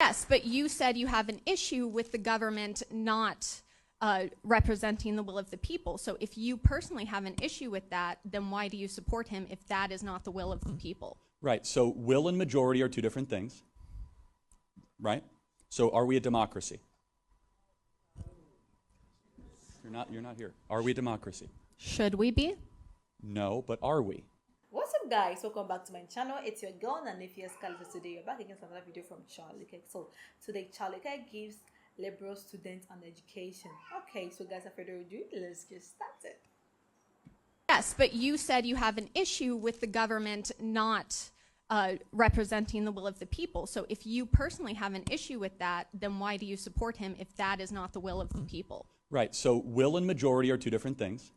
Yes, but you said you have an issue with the government not representing the will of the people. So if you personally have an issue with that, then why do you support him if that is not the will of the people? Right. So will and majority are two different things. Right? So are we a democracy? You're not here. Are we a democracy? Should we be? No, but are we? What's up, guys? Welcome back to my channel. It's your girl and nephew Scarlett. Today you're back again with another video from Charlie Kirk. So today Charlie Kirk gives liberal students an education. Okay, so guys, without further ado, let's get started. Yes, but you said you have an issue with the government not representing the will of the people. So if you personally have an issue with that, then why do you support him if that is not the will of the people? Right. So will and majority are two different things.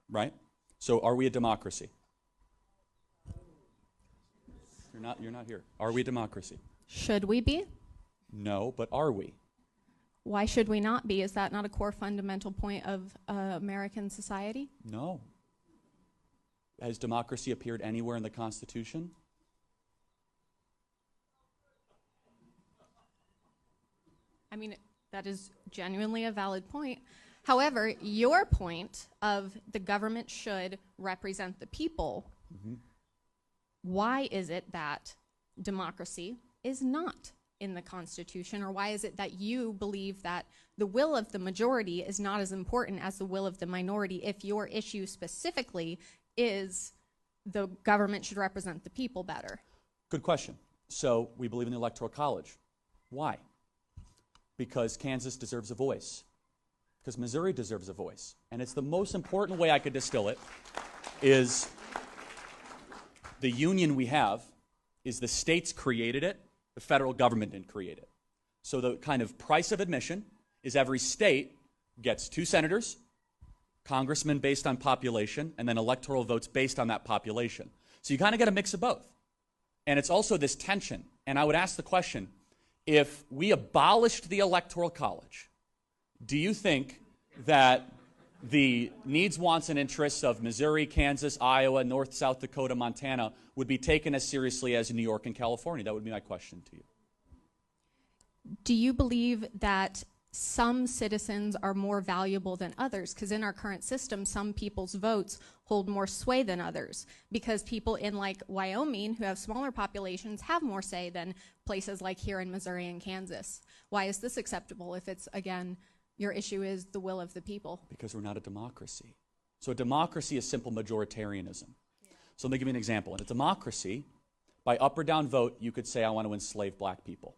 Right? So are we a democracy? You're not here. Are we a democracy? Should we be? No, but are we? Why should we not be? Is that not a core fundamental point of American society? No. Has democracy appeared anywhere in the Constitution? I mean, that is genuinely a valid point. However, your point of the government should represent the people, why is it that democracy is not in the Constitution, or why is it that you believe that the will of the majority is not as important as the will of the minority if your issue specifically is the government should represent the people better? Good question. So we believe in the Electoral College. Why? Because Kansas deserves a voice. Because Missouri deserves a voice. And it's the most important way I could distill it is the union we have is the states created it, the federal government didn't create it. So the kind of price of admission is every state gets 2 senators, congressmen based on population, and then electoral votes based on that population. So you kind of get a mix of both. And it's also this tension. And I would ask the question, if we abolished the Electoral College, do you think that the needs, wants, and interests of Missouri, Kansas, Iowa, North, South Dakota, Montana would be taken as seriously as New York and California? That would be my question to you. Do you believe that some citizens are more valuable than others? Because in our current system, some people's votes hold more sway than others, because people in like Wyoming who have smaller populations have more say than places like here in Missouri and Kansas. Why is this acceptable if it's, again, your issue is the will of the people? Because we're not a democracy. So a democracy is simple majoritarianism. Yeah. So let me give you an example. In a democracy, by up or down vote, you could say, I want to enslave black people.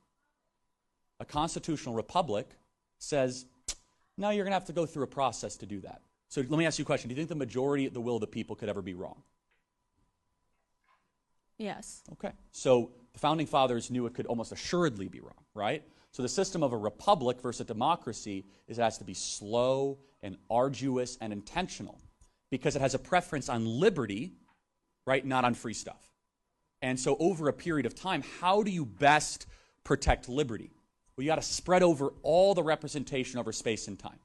A constitutional republic says, no, you're going to have to go through a process to do that. So let me ask you a question. Do you think the majority of the will of the people could ever be wrong? Yes. Okay. So the Founding Fathers knew it could almost assuredly be wrong, right? So the system of a republic versus a democracy is it has to be slow and arduous and intentional because it has a preference on liberty, right, not on free stuff. And so over a period of time, how do you best protect liberty? Well, you got to spread over all the representation over space and time,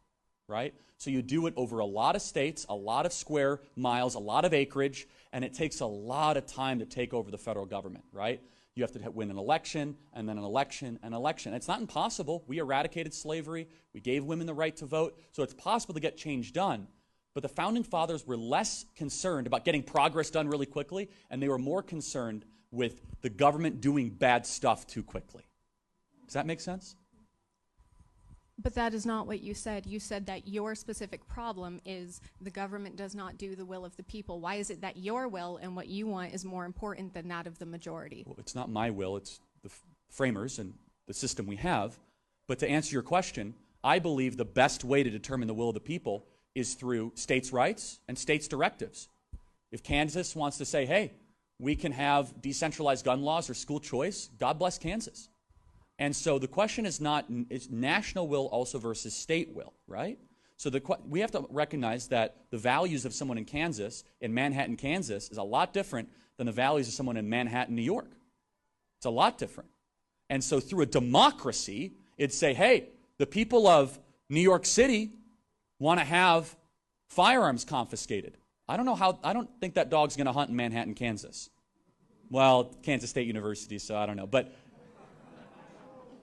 right? So you do it over a lot of states, a lot of square miles, a lot of acreage, and it takes a lot of time to take over the federal government, right? You have to win an election, and then an election, and an election. It's not impossible. We eradicated slavery. We gave women the right to vote. So it's possible to get change done. But the Founding Fathers were less concerned about getting progress done really quickly, and they were more concerned with the government doing bad stuff too quickly. Does that make sense? But that is not what you said. You said that your specific problem is the government does not do the will of the people. Why is it that your will and what you want is more important than that of the majority? Well, it's not my will. It's the framers and the system we have. But to answer your question, I believe the best way to determine the will of the people is through states' rights and states' directives. If Kansas wants to say, hey, we can have decentralized gun laws or school choice, God bless Kansas. And so the question is not, is national will also versus state will, right? So we have to recognize that the values of someone in Kansas, in Manhattan, Kansas, is a lot different than the values of someone in Manhattan, New York. It's a lot different. And so through a democracy, it'd say, hey, the people of New York City want to have firearms confiscated. I don't think that dog's going to hunt in Manhattan, Kansas. Well, Kansas State University, so I don't know. But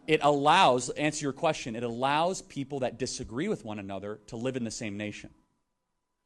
It allows, answer your question, it allows people that disagree with one another to live in the same nation.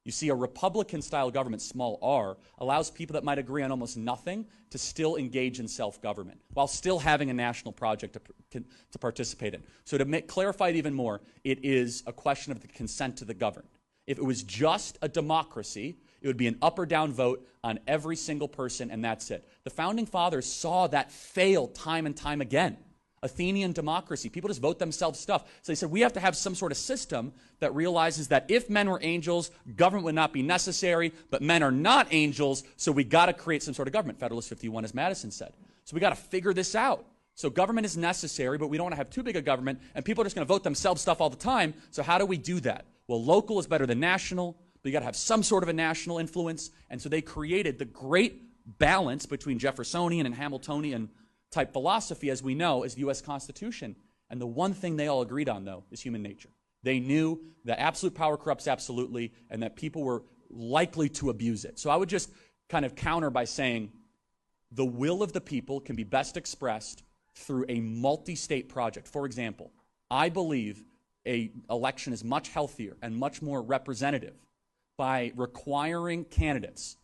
You see, a Republican-style government, small r, allows people that might agree on almost nothing to still engage in self-government while still having a national project to participate in. So to clarify it even more, it is a question of the consent to the governed. If it was just a democracy, it would be an up or down vote on every single person, and that's it. The Founding Fathers saw that fail time and time again. Athenian democracy, people just vote themselves stuff. So they said, we have to have some sort of system that realizes that if men were angels, government would not be necessary, but men are not angels, so we got to create some sort of government. Federalist 51, as Madison said. So we got to figure this out. So government is necessary, but we don't want to have too big a government, and people are just going to vote themselves stuff all the time. So how do we do that? Well, local is better than national, but you got to have some sort of a national influence. And so they created the great balance between Jeffersonian and Hamiltonian type philosophy, as we know, is the U.S. Constitution. And the one thing they all agreed on, though, is human nature. They knew that absolute power corrupts absolutely, and that people were likely to abuse it. So I would just kind of counter by saying the will of the people can be best expressed through a multi-state project. For example, I believe an election is much healthier and much more representative by requiring candidates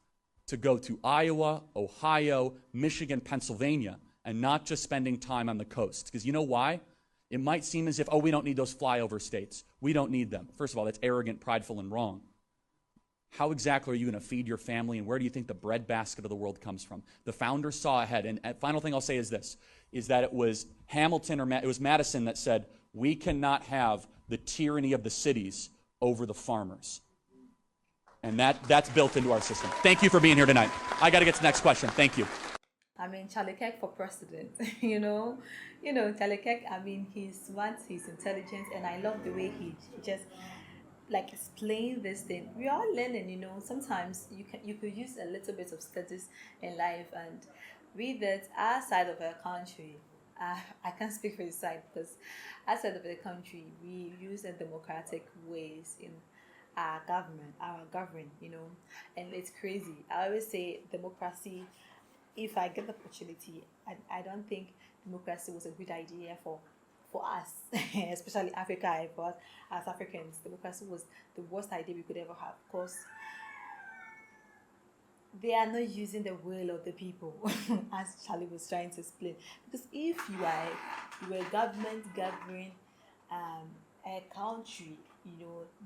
to go to Iowa, Ohio, Michigan, Pennsylvania, and not just spending time on the coast. Because you know why? It might seem as if, oh, we don't need those flyover states. We don't need them. First of all, that's arrogant, prideful, and wrong. How exactly are you going to feed your family, and where do you think the breadbasket of the world comes from? The founders saw ahead, and final thing I'll say is this, is that it was Hamilton or it was Madison that said, we cannot have the tyranny of the cities over the farmers. And that's built into our system. Thank you for being here tonight. I got to get to the next question. Thank you. I mean, Charlie Kirk for president, Charlie Kirk, I mean, he's smart, he's intelligent, and I love the way he just, like, explain this thing. We are learning, sometimes you could use a little bit of studies in life, and with that, our side of our country, I can't speak for the side, because our side of the country, we use the democratic ways in our government, and it's crazy. I always say democracy, if I get the opportunity, I don't think democracy was a good idea for us, especially Africa. For us as Africans, democracy was the worst idea we could ever have, because they are not using the will of the people, as Charlie was trying to explain. Because if you are a government governing a country,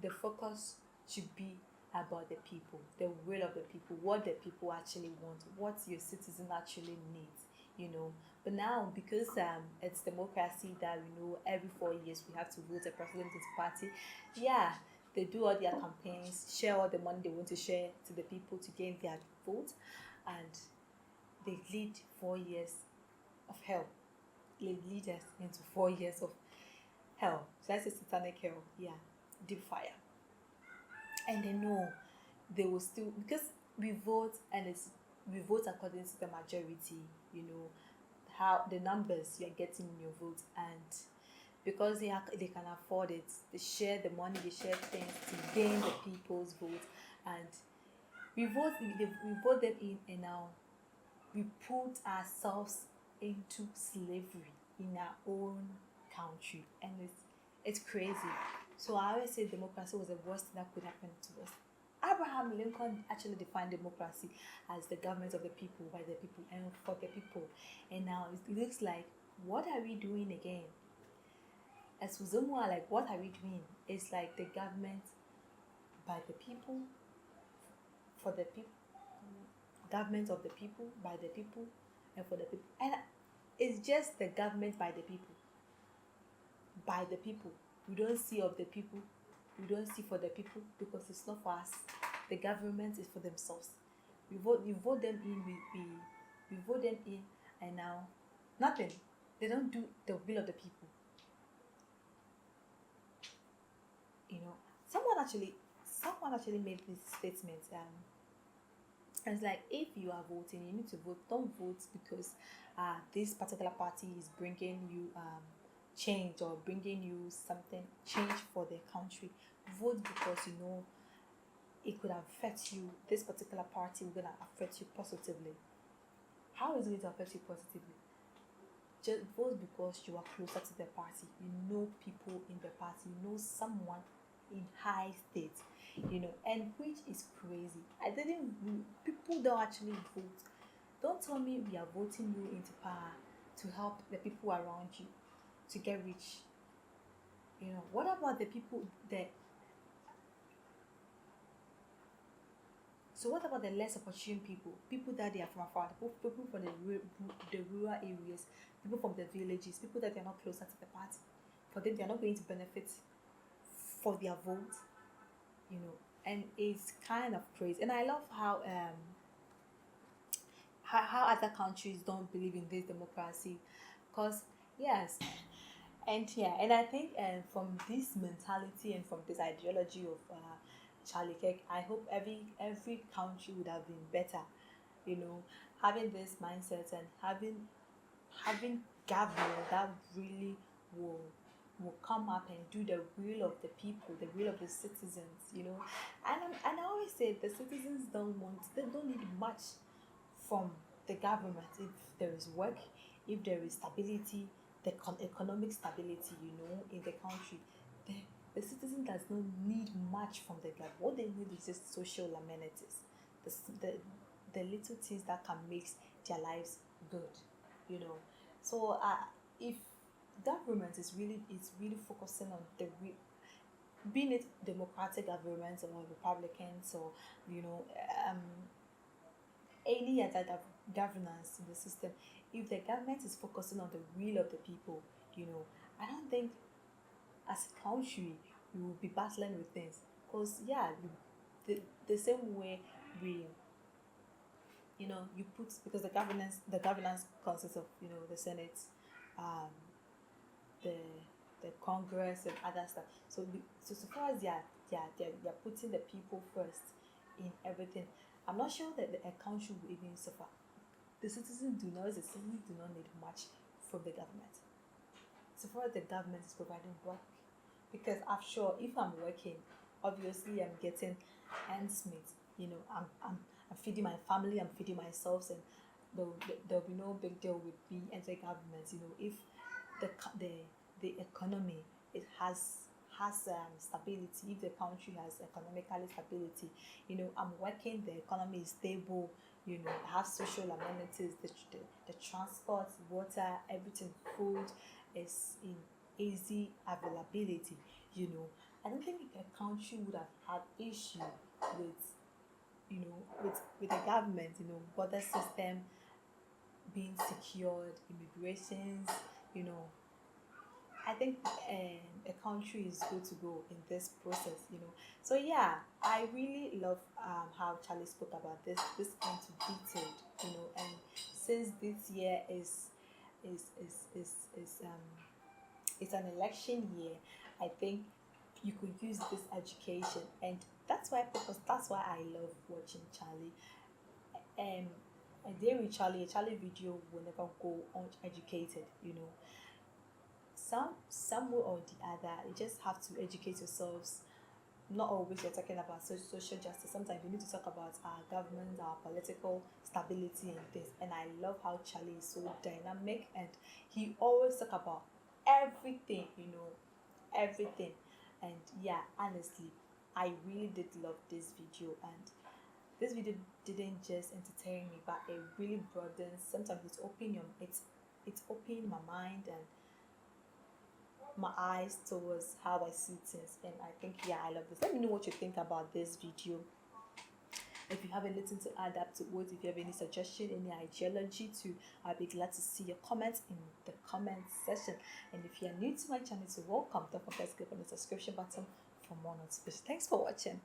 the focus should be about the people, the will of the people, what the people actually want, what your citizen actually needs, But now, because it's democracy that every 4 years we have to vote a president into party, they do all their campaigns, share all the money they want to share to the people to gain their vote, and they lead 4 years of hell. They lead us into 4 years of hell. So that's a satanic hell, deep fire. And they know they will still, because we vote according to the majority, how the numbers you're getting in your vote, and because they can afford it, they share the money, they share things to gain the people's vote, and we vote them in, and now we put ourselves into slavery in our own country, and it's crazy. So I always say democracy was the worst thing that could happen to us. Abraham Lincoln actually defined democracy as the government of the people, by the people, and for the people. And now it looks like, what are we doing again? As Uzumwa, like, what are we doing? It's like the government by the people, for the people, government of the people, by the people, and for the people. And it's just the government by the people. By the people. We don't see of the people. We don't see for the people, because it's not for us. The government is for themselves. We vote them in. We vote them in, and now nothing. They don't do the will of the people. Someone actually made this statement. And it's like, if you are voting, you need to vote. Don't vote because this particular party is bringing you change, or bringing you something, change for the country. Vote because it could affect you. This particular party is going to affect you positively. How is it going to affect you positively? just vote because you are closer to the party. You know people in the party. You know someone in high state. And which is crazy. People don't actually vote. Don't tell me we are voting you into power to help the people around you to get rich. What about the people that? So what about the less opportune people? People that they are from afar, people from the rural areas, people from the villages, people that they are not closer to the party. For them, they are not going to benefit for their vote. And it's kind of crazy. And I love how other countries don't believe in this democracy, because yes, and I think from this mentality and from this ideology of Charlie Kirk, I hope every country would have been better, having this mindset and having government that really will come up and do the will of the people, the will of the citizens, and I always say the citizens they don't need much from the government. If there is work, if there is stability, the economic stability, in the country, the citizen does not need much from the government. What they need is just social amenities, the little things that can make their lives good. So if government is really focusing on being it democratic governments or Republicans or any other governance in the system, if the government is focusing on the will of the people, I don't think as a country we will be battling with things, because the same way we you put, because the governance consists of the Senate, the Congress and other stuff. So so far as they're putting the people first in everything, I'm not sure that a country will even suffer. The citizens do not need much from the government. So far as the government is providing work, because I'm sure if I'm working, obviously I'm getting ends meet. I'm feeding my family, I'm feeding myself, and there'll be no big deal with me and the government. If the economy has stability, if the country has economically stability, I'm working, the economy is stable, have social amenities, the transport, water, everything, food is in easy availability. I don't think a country would have had issue with with the government, border system being secured, immigrations, I think a country is good to go in this process. So yeah, I really love how Charlie spoke about this into detail. And since this year is it's an election year, I think you could use this education, and that's why I love watching Charlie. A day with Charlie, a Charlie video will never go uneducated. Some way or the other, you just have to educate yourselves. Not always you're talking about social justice. Sometimes you need to talk about our government, our political stability and this. And I love how Charlie is so dynamic, and he always talk about everything, everything. And yeah, honestly, I really did love this video, and this video didn't just entertain me, but it really broadens. Sometimes it's opening my mind and my eyes towards how I see things. And I think I love this. Let me know what you think about this video. If you have anything to add up to what, if you have any suggestion, any ideology too, I'll be glad to see your comments in the comment section. And if you are new to my channel, so welcome. Don't forget to click on the subscription button for more notifications. Thanks for watching.